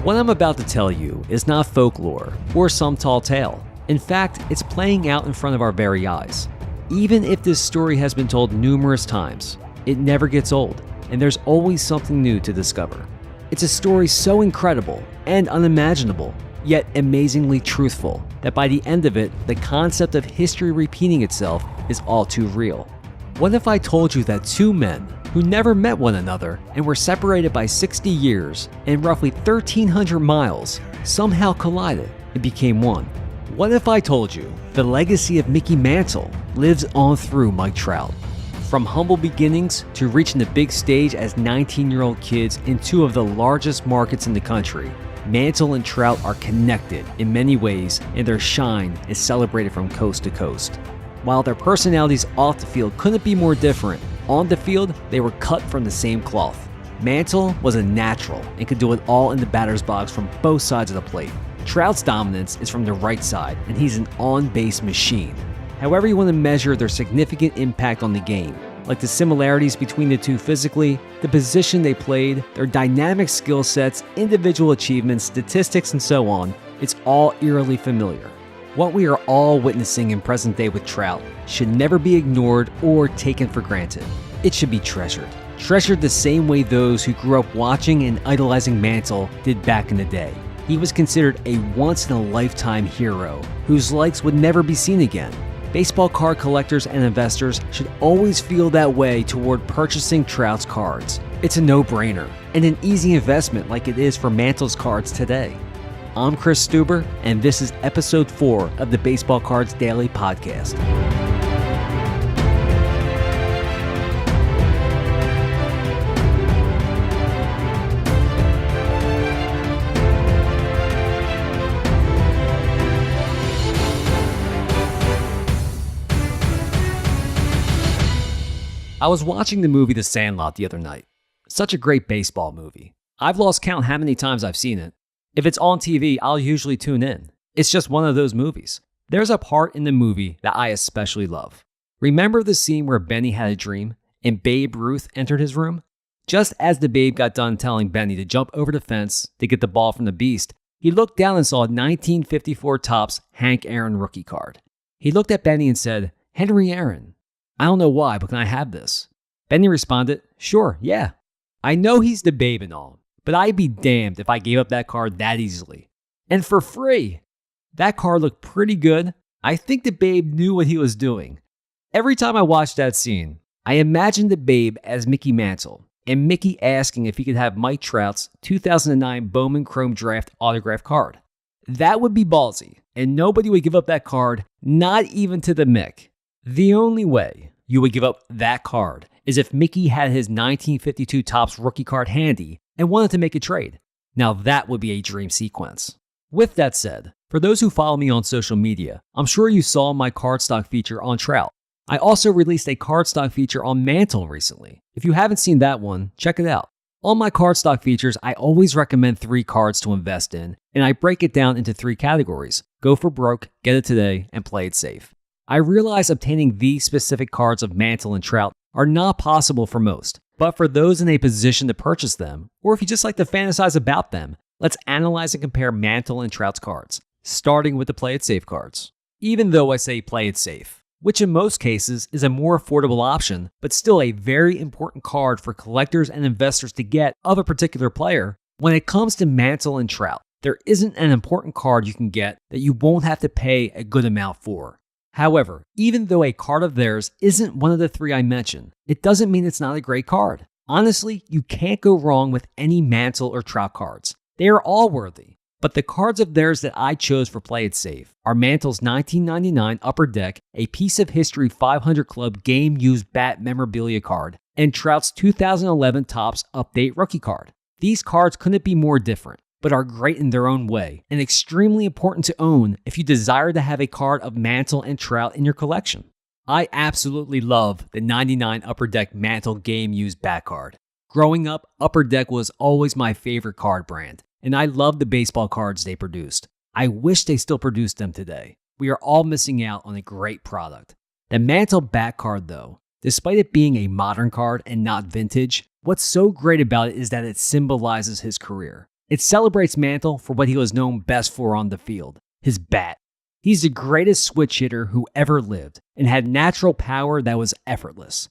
What I'm about to tell you is not folklore or some tall tale. In fact, it's playing out in front of our very eyes. Even if this story has been told numerous times, it never gets old, and there's always something new to discover. It's a story so incredible and unimaginable, yet amazingly truthful, that by the end of it, the concept of history repeating itself is all too real. What if I told you that two men who never met one another and were separated by 60 years and roughly 1,300 miles somehow collided and became one? What if I told you the legacy of Mickey Mantle lives on through Mike Trout? From humble beginnings to reaching the big stage as 19-year-old kids in two of the largest markets in the country, Mantle and Trout are connected in many ways, and their shine is celebrated from coast to coast. While their personalities off the field couldn't be more different, on the field they were cut from the same cloth. Mantle was a natural and could do it all in the batter's box from both sides of the plate. Trout's dominance is from the right side, and he's an on-base machine. However you want to measure their significant impact on the game, like the similarities between the two physically, the position they played, their dynamic skill sets, individual achievements, statistics, and so on, it's all eerily familiar. What we are all witnessing in present day with Trout should never be ignored or taken for granted. It should be treasured. Treasured the same way those who grew up watching and idolizing Mantle did back in the day. He was considered a once-in-a-lifetime hero whose likes would never be seen again. Baseball card collectors and investors should always feel that way toward purchasing Trout's cards. It's a no-brainer and an easy investment like it is for Mantle's cards today. I'm Chris Steuber, and this is episode 4 of the Baseball Cards Daily podcast. I was watching the movie The Sandlot the other night. Such a great baseball movie. I've lost count how many times I've seen it. If it's on TV, I'll usually tune in. It's just one of those movies. There's a part in the movie that I especially love. Remember the scene where Benny had a dream and Babe Ruth entered his room? Just as the Babe got done telling Benny to jump over the fence to get the ball from the Beast, he looked down and saw a 1954 Topps Hank Aaron rookie card. He looked at Benny and said, "Henry Aaron. I don't know why, but can I have this?" Benny responded, "Sure, yeah. I know he's the Babe and all, but I'd be damned if I gave up that card that easily. And for free." That card looked pretty good. I think the Babe knew what he was doing. Every time I watched that scene, I imagined the Babe as Mickey Mantle, and Mickey asking if he could have Mike Trout's 2009 Bowman Chrome Draft autograph card. That would be ballsy, and nobody would give up that card, not even to the Mick. The only way you would give up that card is if Mickey had his 1952 Topps rookie card handy and wanted to make a trade. Now that would be a dream sequence. With that said, for those who follow me on social media, I'm sure you saw my cardstock feature on Trout. I also released a cardstock feature on Mantle recently. If you haven't seen that one, check it out. On my cardstock features, I always recommend 3 cards to invest in, and I break it down into 3 categories: go for broke, get it today, and play it safe. I realize obtaining these specific cards of Mantle and Trout are not possible for most, but for those in a position to purchase them, or if you just like to fantasize about them, let's analyze and compare Mantle and Trout's cards, starting with the play it safe cards. Even though I say play it safe, which in most cases is a more affordable option, but still a very important card for collectors and investors to get of a particular player, when it comes to Mantle and Trout, there isn't an important card you can get that you won't have to pay a good amount for. However, even though a card of theirs isn't one of the 3 I mentioned, it doesn't mean it's not a great card. Honestly, you can't go wrong with any Mantle or Trout cards. They are all worthy. But the cards of theirs that I chose for Play It Safe are Mantle's 1999 Upper Deck, a Piece of History 500 Club game-used bat memorabilia card, and Trout's 2011 Topps Update rookie card. These cards couldn't be more different, but are great in their own way and extremely important to own if you desire to have a card of Mantle and Trout in your collection. I absolutely love the 99 Upper Deck Mantle game-used bat card. Growing up, Upper Deck was always my favorite card brand, and I love the baseball cards they produced. I wish they still produced them today. We are all missing out on a great product. The Mantle bat card though, despite it being a modern card and not vintage, what's so great about it is that it symbolizes his career. It celebrates Mantle for what he was known best for on the field, his bat. He's the greatest switch hitter who ever lived and had natural power that was effortless.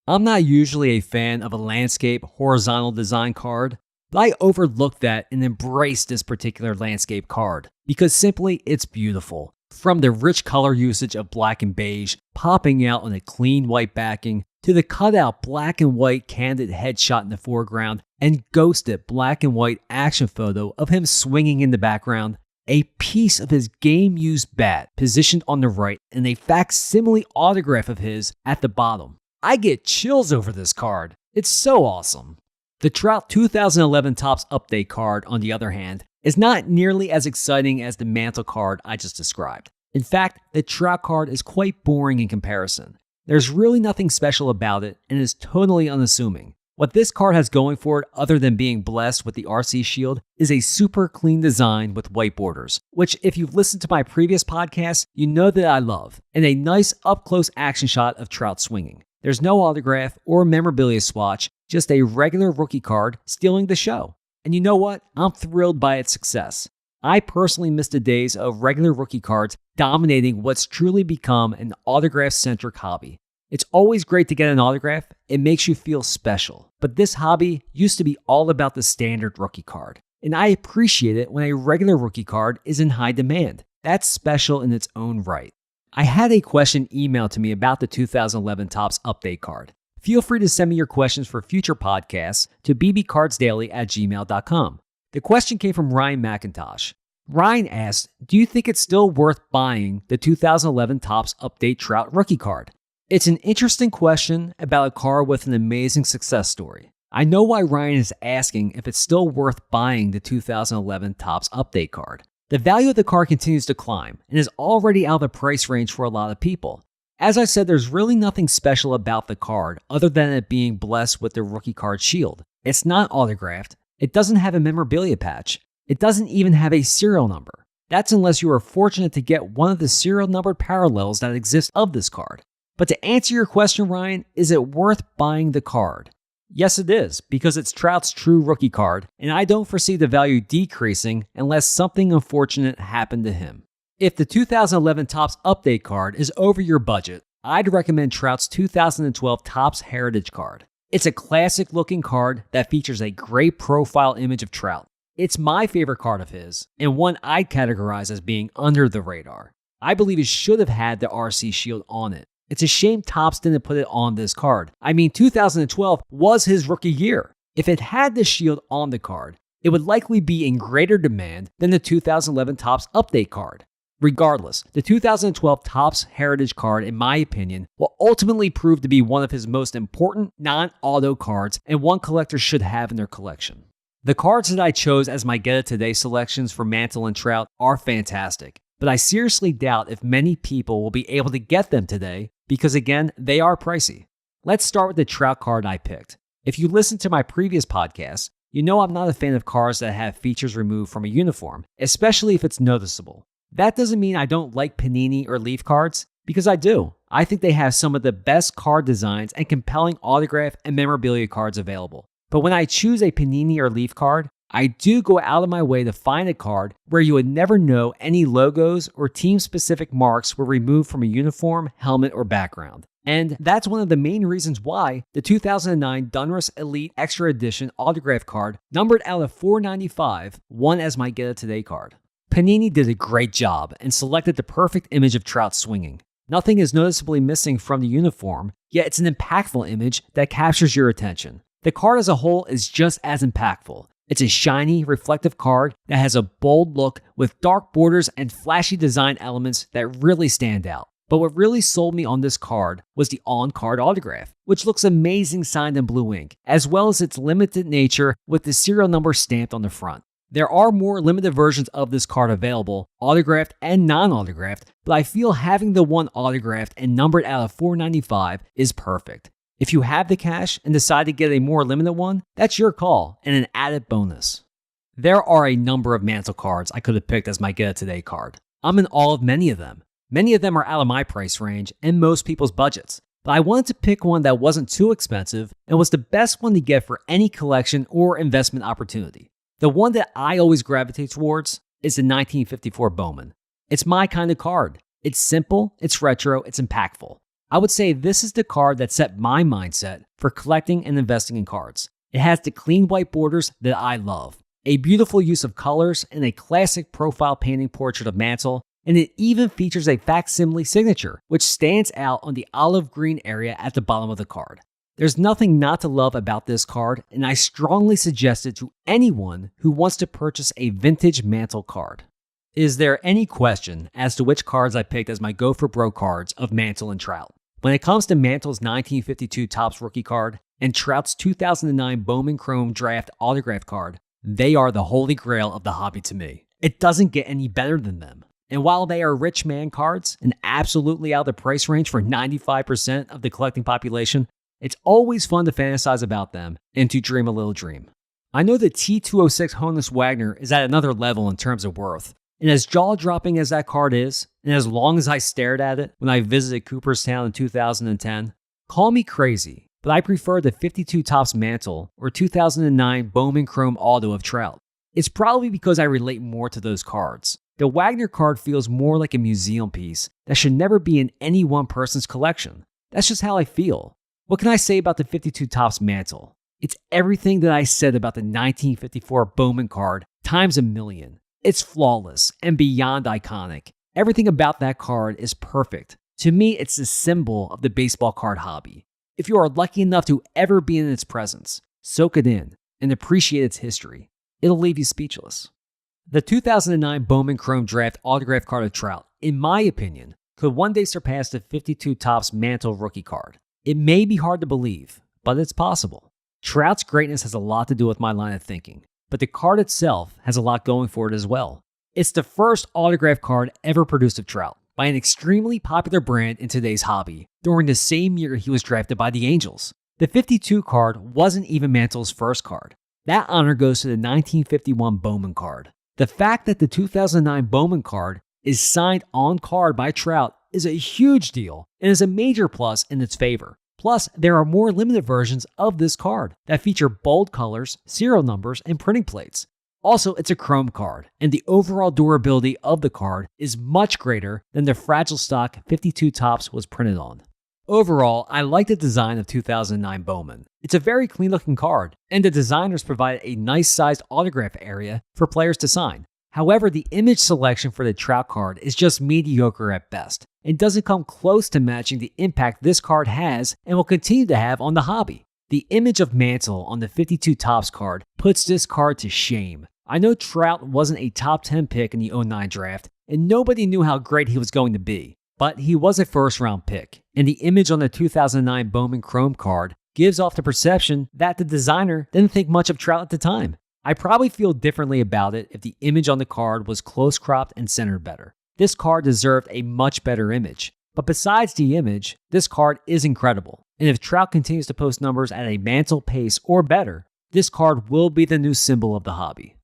I'm not usually a fan of a landscape horizontal design card, but I overlooked that and embraced this particular landscape card because simply it's beautiful. From the rich color usage of black and beige popping out on a clean white backing to the cutout black and white candid headshot in the foreground and ghosted black and white action photo of him swinging in the background, a piece of his game-used bat positioned on the right and a facsimile autograph of his at the bottom. I get chills over this card. It's so awesome. The Trout 2011 Topps Update card, on the other hand, is not nearly as exciting as the Mantle card I just described. In fact, the Trout card is quite boring in comparison. There's really nothing special about it and is totally unassuming. What this card has going for it, other than being blessed with the RC Shield, is a super clean design with white borders, which if you've listened to my previous podcast, you know that I love, and a nice up-close action shot of Trout swinging. There's no autograph or memorabilia swatch, just a regular rookie card stealing the show. And you know what? I'm thrilled by its success. I personally miss the days of regular rookie cards dominating what's truly become an autograph-centric hobby. It's always great to get an autograph. It makes you feel special. But this hobby used to be all about the standard rookie card. And I appreciate it when a regular rookie card is in high demand. That's special in its own right. I had a question emailed to me about the 2011 Topps Update card. Feel free to send me your questions for future podcasts to bbcardsdaily@gmail.com. The question came from Ryan McIntosh. Ryan asked, do you think it's still worth buying the 2011 Topps Update Trout rookie card? It's an interesting question about a card with an amazing success story. I know why Ryan is asking if it's still worth buying the 2011 Topps Update card. The value of the card continues to climb and is already out of the price range for a lot of people. As I said, there's really nothing special about the card other than it being blessed with the rookie card shield. It's not autographed. It doesn't have a memorabilia patch. It doesn't even have a serial number. That's unless you are fortunate to get one of the serial numbered parallels that exist of this card. But to answer your question, Ryan, is it worth buying the card? Yes, it is, because it's Trout's true rookie card, and I don't foresee the value decreasing unless something unfortunate happened to him. If the 2011 Topps Update card is over your budget, I'd recommend Trout's 2012 Topps Heritage card. It's a classic looking card that features a great profile image of Trout. It's my favorite card of his, and one I'd categorize as being under the radar. I believe it should have had the RC Shield on it. It's a shame Topps didn't put it on this card. I mean, 2012 was his rookie year. If it had the shield on the card, it would likely be in greater demand than the 2011 Topps Update card. Regardless, the 2012 Topps Heritage card, in my opinion, will ultimately prove to be one of his most important non-auto cards and one collectors should have in their collection. The cards that I chose as my Get It Today selections for Mantle and Trout are fantastic, but I seriously doubt if many people will be able to get them today because, again, they are pricey. Let's start with the Trout card I picked. If you listened to my previous podcast, you know I'm not a fan of cards that have features removed from a uniform, especially if it's noticeable. That doesn't mean I don't like Panini or Leaf cards, because I do. I think they have some of the best card designs and compelling autograph and memorabilia cards available. But when I choose a Panini or Leaf card, I do go out of my way to find a card where you would never know any logos or team-specific marks were removed from a uniform, helmet, or background. And that's one of the main reasons why the 2009 Donruss Elite Extra Edition autograph card, numbered out of 495, won as my Get It Today card. Panini did a great job and selected the perfect image of Trout swinging. Nothing is noticeably missing from the uniform, yet it's an impactful image that captures your attention. The card as a whole is just as impactful. It's a shiny, reflective card that has a bold look with dark borders and flashy design elements that really stand out. But what really sold me on this card was the on-card autograph, which looks amazing signed in blue ink, as well as its limited nature with the serial number stamped on the front. There are more limited versions of this card available, autographed and non-autographed, but I feel having the one autographed and numbered out of 495 is perfect. If you have the cash and decide to get a more limited one, that's your call and an added bonus. There are a number of Mantle cards I could have picked as my Get It Today card. I'm in awe of many of them. Many of them are out of my price range and most people's budgets. But I wanted to pick one that wasn't too expensive and was the best one to get for any collection or investment opportunity. The one that I always gravitate towards is the 1954 Bowman. It's my kind of card. It's simple, it's retro, it's impactful. I would say this is the card that set my mindset for collecting and investing in cards. It has the clean white borders that I love, a beautiful use of colors, and a classic profile painting portrait of Mantle, and it even features a facsimile signature, which stands out on the olive green area at the bottom of the card. There's nothing not to love about this card, and I strongly suggest it to anyone who wants to purchase a vintage Mantle card. Is there any question as to which cards I picked as my go for broke cards of Mantle and Trout? When it comes to Mantle's 1952 Topps rookie card and Trout's 2009 Bowman Chrome Draft autograph card, they are the holy grail of the hobby to me. It doesn't get any better than them. And while they are rich man cards and absolutely out of the price range for 95% of the collecting population, it's always fun to fantasize about them and to dream a little dream. I know the T206 Honus Wagner is at another level in terms of worth, and as jaw-dropping as that card is, and as long as I stared at it when I visited Cooperstown in 2010, call me crazy, but I prefer the 52 Topps Mantle or 2009 Bowman Chrome Auto of Trout. It's probably because I relate more to those cards. The Wagner card feels more like a museum piece that should never be in any one person's collection. That's just how I feel. What can I say about the 52 Topps Mantle? It's everything that I said about the 1954 Bowman card times a million. It's flawless and beyond iconic. Everything about that card is perfect. To me, it's the symbol of the baseball card hobby. If you are lucky enough to ever be in its presence, soak it in and appreciate its history. It'll leave you speechless. The 2009 Bowman Chrome Draft autograph card of Trout, in my opinion, could one day surpass the 52 Topps Mantle rookie card. It may be hard to believe, but it's possible. Trout's greatness has a lot to do with my line of thinking, but the card itself has a lot going for it as well. It's the first autograph card ever produced of Trout by an extremely popular brand in today's hobby during the same year he was drafted by the Angels. The 52 card wasn't even Mantle's first card. That honor goes to the 1951 Bowman card. The fact that the 2009 Bowman card is signed on card by Trout is a huge deal and is a major plus in its favor. Plus, there are more limited versions of this card that feature bold colors, serial numbers, and printing plates. Also, it's a chrome card, and the overall durability of the card is much greater than the fragile stock 52 Topps was printed on. Overall, I like the design of 2009 Bowman. It's a very clean looking card, and the designers provided a nice sized autograph area for players to sign. However, the image selection for the Trout card is just mediocre at best, and doesn't come close to matching the impact this card has and will continue to have on the hobby. The image of Mantle on the 52 Topps card puts this card to shame. I know Trout wasn't a top 10 pick in the 09 draft, and nobody knew how great he was going to be, but he was a first round pick, and the image on the 2009 Bowman Chrome card gives off the perception that the designer didn't think much of Trout at the time. I probably feel differently about it if the image on the card was close cropped and centered better. This card deserved a much better image. But besides the image, this card is incredible. And if Trout continues to post numbers at a Mantle pace or better, this card will be the new symbol of the hobby.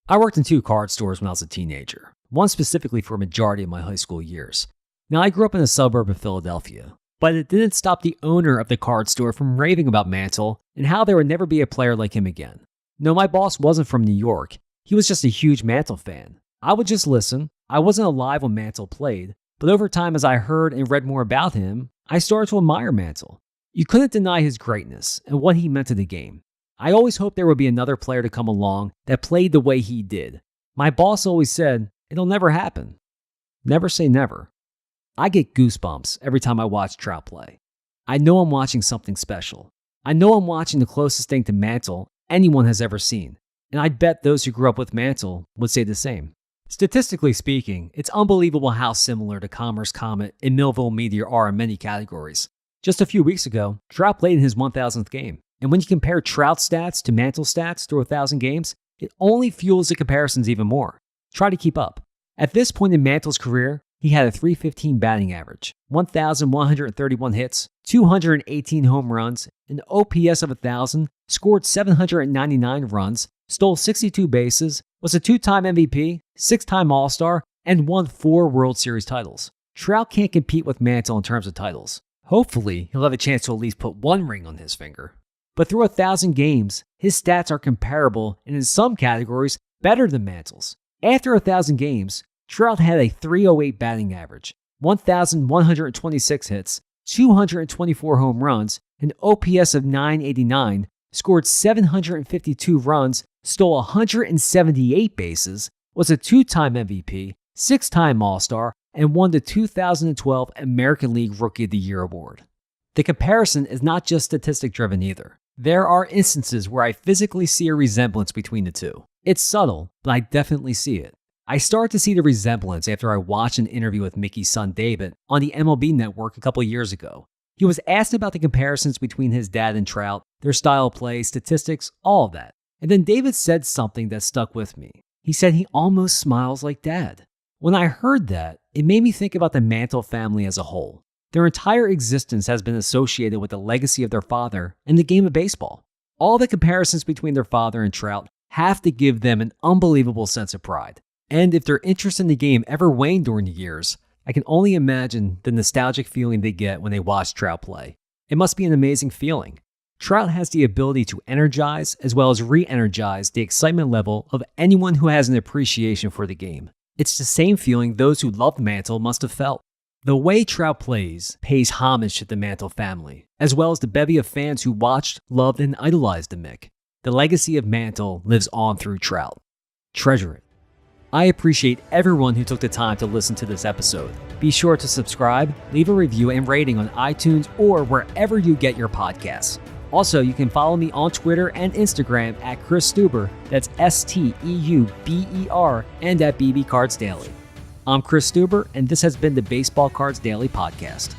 I worked in 2 card stores when I was a teenager, one specifically for a majority of my high school years. Now, I grew up in a suburb of Philadelphia, but it didn't stop the owner of the card store from raving about Mantle and how there would never be a player like him again. No, my boss wasn't from New York. He was just a huge Mantle fan. I would just listen. I wasn't alive when Mantle played, but over time as I heard and read more about him, I started to admire Mantle. You couldn't deny his greatness and what he meant to the game. I always hoped there would be another player to come along that played the way he did. My boss always said, it'll never happen. Never say never. I get goosebumps every time I watch Trout play. I know I'm watching something special. I know I'm watching the closest thing to Mantle anyone has ever seen, and I bet those who grew up with Mantle would say the same. Statistically speaking, it's unbelievable how similar to Commerce Comet and Millville Meteor are in many categories. Just a few weeks ago, Trout played in his 1,000th game, and when you compare Trout stats to Mantle stats through 1,000 games, it only fuels the comparisons even more. Try to keep up. At this point in Mantle's career, he had a .315 batting average, 1,131 hits, 218 home runs, an OPS of 1,000, scored 799 runs, stole 62 bases, was a 2-time MVP, 6-time All-Star, and won 4 World Series titles. Trout can't compete with Mantle in terms of titles. Hopefully, he'll have a chance to at least put 1 ring on his finger. but through 1,000 games, his stats are comparable and in some categories better than Mantle's. After 1,000 games, Trout had a .308 batting average, 1,126 hits, 224 home runs, an OPS of .989, scored 752 runs, stole 178 bases, was a 2-time MVP, 6-time All-Star, and won the 2012 American League Rookie of the Year award. The comparison is not just statistic-driven either. There are instances where I physically see a resemblance between the two. It's subtle, but I definitely see it. I start to see the resemblance after I watched an interview with Mickey's son David on the MLB Network a couple years ago. He was asked about the comparisons between his dad and Trout, their style of play, statistics, all of that. And then David said something that stuck with me. He said he almost smiles like Dad. When I heard that, it made me think about the Mantle family as a whole. Their entire existence has been associated with the legacy of their father and the game of baseball. All the comparisons between their father and Trout have to give them an unbelievable sense of pride. And if their interest in the game ever waned during the years, I can only imagine the nostalgic feeling they get when they watch Trout play. It must be an amazing feeling. Trout has the ability to energize as well as re-energize the excitement level of anyone who has an appreciation for the game. It's the same feeling those who loved Mantle must have felt. The way Trout plays pays homage to the Mantle family, as well as the bevy of fans who watched, loved, and idolized the Mick. The legacy of Mantle lives on through Trout. Treasure it. I appreciate everyone who took the time to listen to this episode. Be sure to subscribe, leave a review and rating on iTunes or wherever you get your podcasts. Also, you can follow me on Twitter and Instagram at Chris Steuber, that's Steuber, and at BB Cards Daily. I'm Chris Steuber, and this has been the Baseball Cards Daily Podcast.